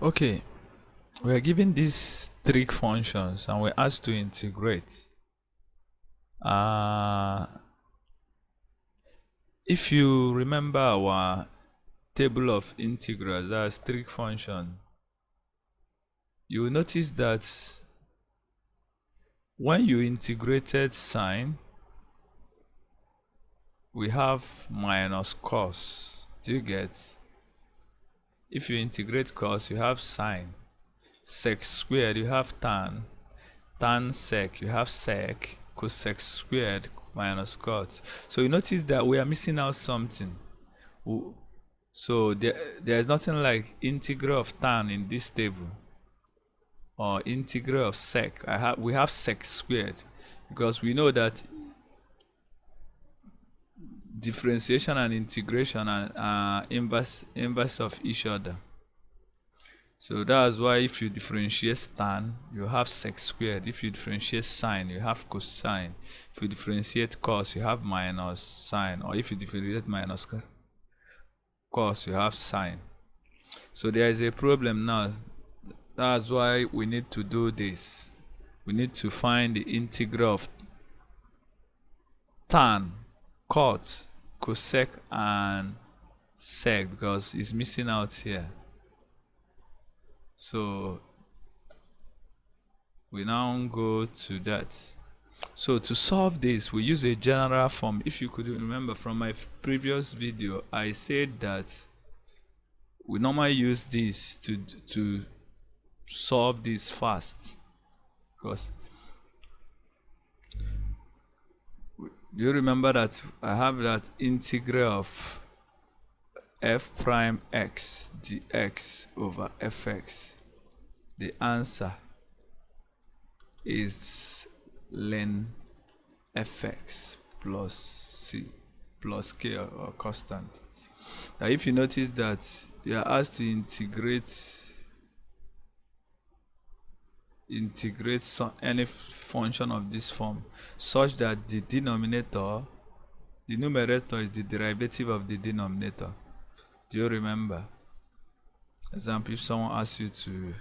Okay, we are given these trig functions and we're asked to integrate. If you remember our table of integrals, that's trig function, you will notice that when you integrated sine, we have minus cos. Do you get? If you integrate cos, you have sine. Sec squared, you have tan sec, you have sec, cosec squared minus cot. So you notice that we are missing out something. So there is nothing like integral of tan in this table, or integral of sec. We have sec squared, because we know that differentiation and integration are inverse of each other. So that's why if you differentiate tan, you have sec squared. If you differentiate sine, you have cosine. If you differentiate cos, you have minus sine. Or if you differentiate minus cos, you have sine. So there is a problem now. That's why we need to do this. We need to find the integral of tan, cot, cosec, and sec, because it's missing out here. So we now go to that. So to solve this, we use a general form. If you could remember from my previous video, I said that we normally use this to solve this fast. Because do you remember that I have that integral of f prime x dx over fx? The answer is ln fx plus c plus k, or constant. Now if you notice that you are asked to integrate any function of this form such that the numerator is the derivative of the denominator. Do you remember? Example, if someone asks you to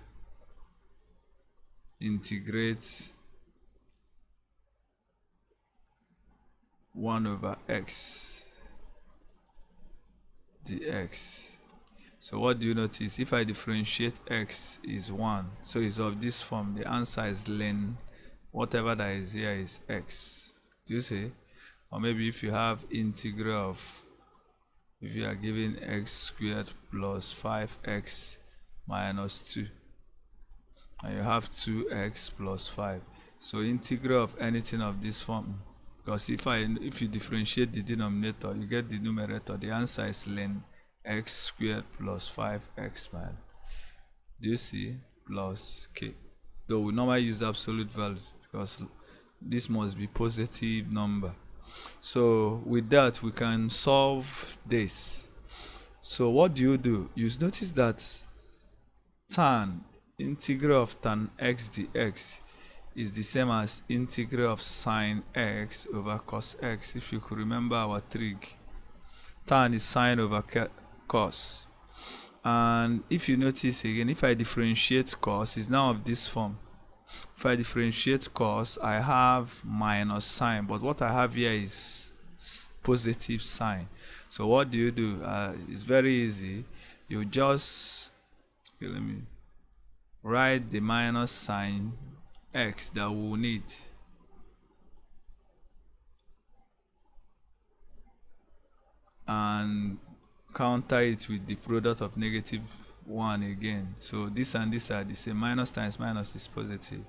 integrate 1 over x dx. So what do you notice? If I differentiate x is 1, so it's of this form. The answer is ln whatever that is here is x. Do you see? Or maybe if you have integral of, if you are given x squared plus 5x minus 2, and you have 2x plus 5. So integral of anything of this form, because if you differentiate the denominator, you get the numerator. The answer is ln x squared plus 5x minus, do you see, plus k. Though we normally use absolute values because this must be positive number. So with that, we can solve this. So what do? You notice that integral of tan x dx is the same as integral of sine x over cos x. If you could remember our trig, tan is sine over cos. And if you notice again, if I differentiate cos, is now of this form. If I differentiate cos, I have minus sine, but what I have here is positive sine. So what do? It's very easy. You just, okay, let me write the minus sine x that we'll need. And counter it with the product of negative 1 again. So this and this are the same. Minus times minus is positive.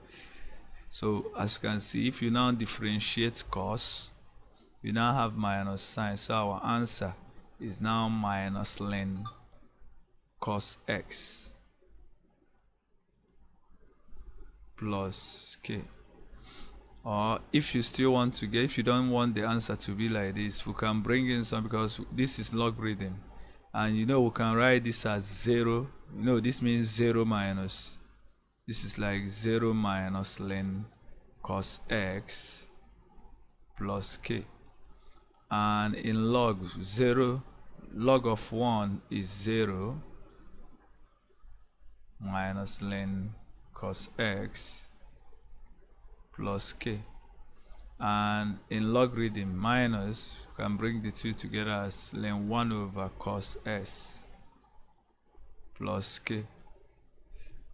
So as you can see, if you now differentiate cos, you now have minus sine. So our answer is now minus ln cos x plus k. Or if you still want to get, if you don't want the answer to be like this, we can bring in some, because this is logarithm, and we can write this as 0. This means 0 minus, this is like 0 minus ln cos x plus k. And in log, log of 1 is 0 minus ln cos x plus k. And in logarithm, minus, you can bring the two together as ln 1 over cos s plus k.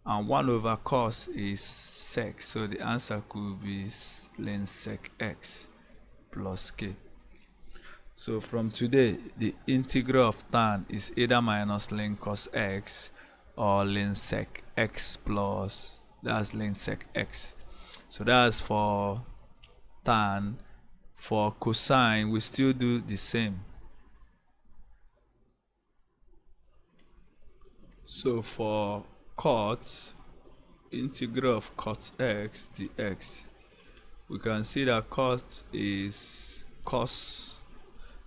And 1 over cos is sec, so the answer could be ln sec x plus k. So from today, the integral of tan is either minus ln cos x or ln sec x plus, that's ln sec x. So that's for tan. For cosine, we still do the same. So for cot, integral of cot x dx, we can see that cot is cos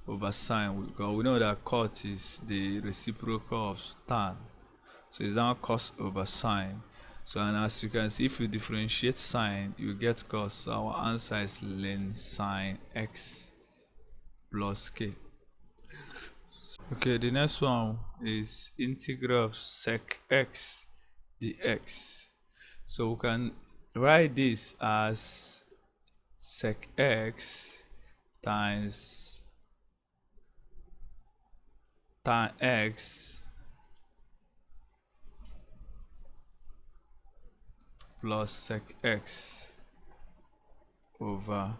over sine, because we know that cot is the reciprocal of tan, so it's now cos over sine. So, and as you can see, if you differentiate sine, you get cos. So our answer is ln sine x plus k. Okay, the next one is integral of sec x dx. So we can write this as sec x times tan x plus sec x over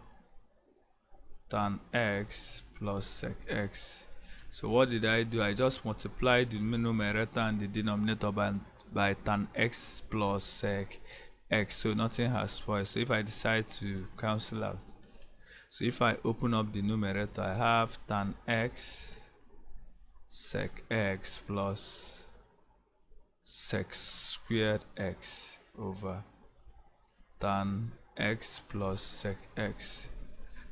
tan x plus sec x. So what did I do? I just multiplied the numerator and the denominator by tan x plus sec x, so nothing has spoiled. So if I decide to cancel out, so if I open up the numerator, I have tan x sec x plus sec squared x over tan x plus sec x,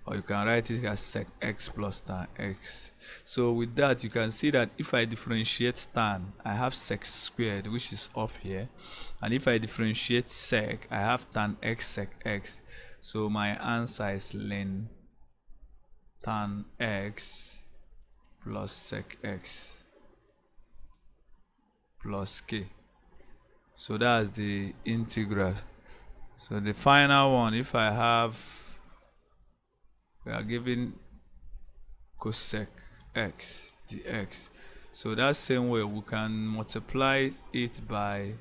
or you can write it as sec x plus tan x. So with that, you can see that if I differentiate tan, I have sec squared, which is up here, and if I differentiate sec, I have tan x sec x. So my answer is ln tan x plus sec x plus k. So that's the integral. So the final one, if I have, we are given cosec x dx. So that same way, we can multiply it by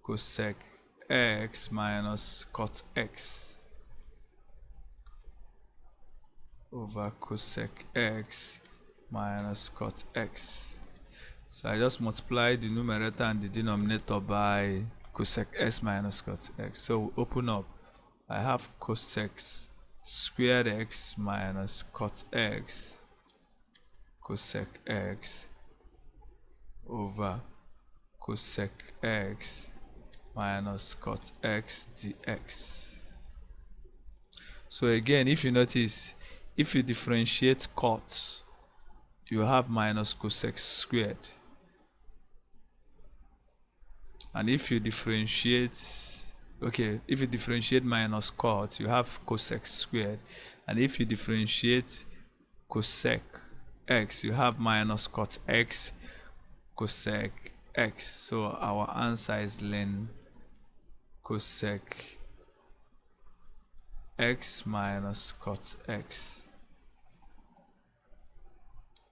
cosec x minus cot x over cosec x minus cot x. So I just multiply the numerator and the denominator by cosec x minus cot x. So we open up, I have cosec squared x minus cot x cosec x over cosec x minus cot x dx. So again, if you notice, if you differentiate cot, you have minus cosec squared, and if you differentiate, okay, if you differentiate minus cot, you have cosec squared, and if you differentiate cosec x, you have minus cot x cosec x. So our answer is ln cosec x minus cot x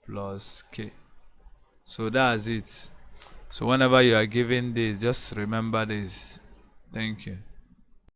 plus k. So that's it. So whenever you are given this, just remember this. Thank you.